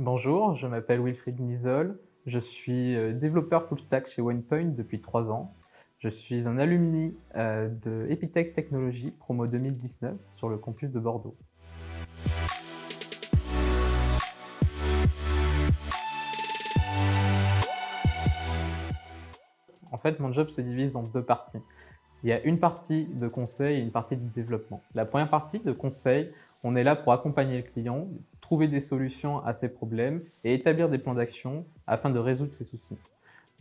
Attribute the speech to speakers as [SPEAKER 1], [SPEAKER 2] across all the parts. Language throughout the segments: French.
[SPEAKER 1] Bonjour, je m'appelle Wilfried Nisol, je suis développeur full stack chez OnePoint depuis 3 ans. Je suis un alumni de Epitech Technologies, promo 2019, sur le campus de Bordeaux. En fait, mon job se divise en deux parties. Il y a une partie de conseil et une partie de développement. La première partie de conseil, on est là pour accompagner le client, trouver des solutions à ses problèmes et établir des plans d'action afin de résoudre ses soucis.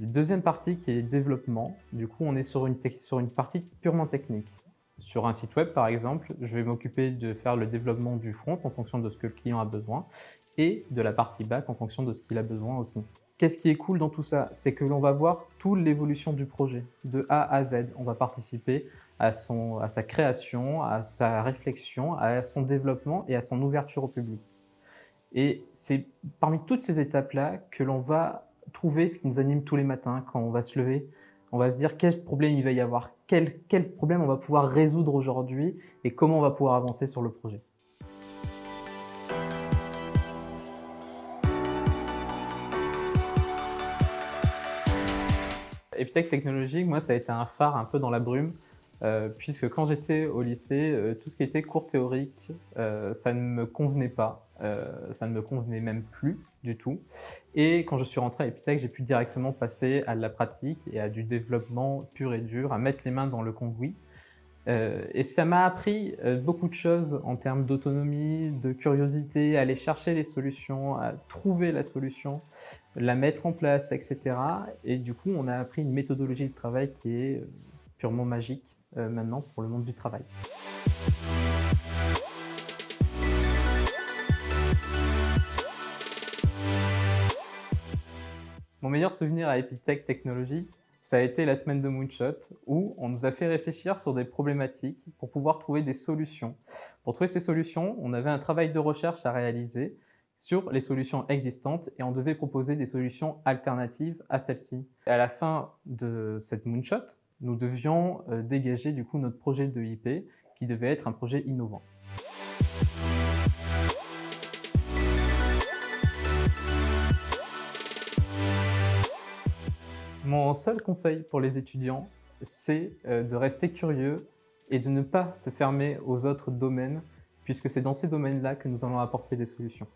[SPEAKER 1] La deuxième partie qui est développement, du coup on est sur une partie purement technique. Sur un site web par exemple, je vais m'occuper de faire le développement du front en fonction de ce que le client a besoin et de la partie back en fonction de ce qu'il a besoin aussi. Qu'est-ce qui est cool dans tout ça? C'est que l'on va voir toute l'évolution du projet, de A à Z. On va participer à sa création, à sa réflexion, à son développement et à son ouverture au public. Et c'est parmi toutes ces étapes-là que l'on va trouver ce qui nous anime tous les matins quand on va se lever. On va se dire quel problème il va y avoir, quel problème on va pouvoir résoudre aujourd'hui et comment on va pouvoir avancer sur le projet. Epitech Technologies, moi, ça a été un phare un peu dans la brume, puisque quand j'étais au lycée, tout ce qui était cours théorique, ça ne me convenait pas, ça ne me convenait même plus du tout. Et quand je suis rentré à Epitech, j'ai pu directement passer à de la pratique et à du développement pur et dur, à mettre les mains dans le cambouis. Et ça m'a appris beaucoup de choses en termes d'autonomie, de curiosité, à aller chercher les solutions, à trouver la solution, la mettre en place, et cetera. Et du coup, on a appris une méthodologie de travail qui est purement magique maintenant pour le monde du travail. Mon meilleur souvenir à Epitech Technologies, ça a été la semaine de Moonshot, où on nous a fait réfléchir sur des problématiques pour pouvoir trouver des solutions. Pour trouver ces solutions, on avait un travail de recherche à réaliser sur les solutions existantes et on devait proposer des solutions alternatives à celles-ci. À la fin de cette Moonshot, nous devions dégager du coup notre projet de IP qui devait être un projet innovant. Mon seul conseil pour les étudiants, c'est de rester curieux et de ne pas se fermer aux autres domaines, puisque c'est dans ces domaines-là que nous allons apporter des solutions.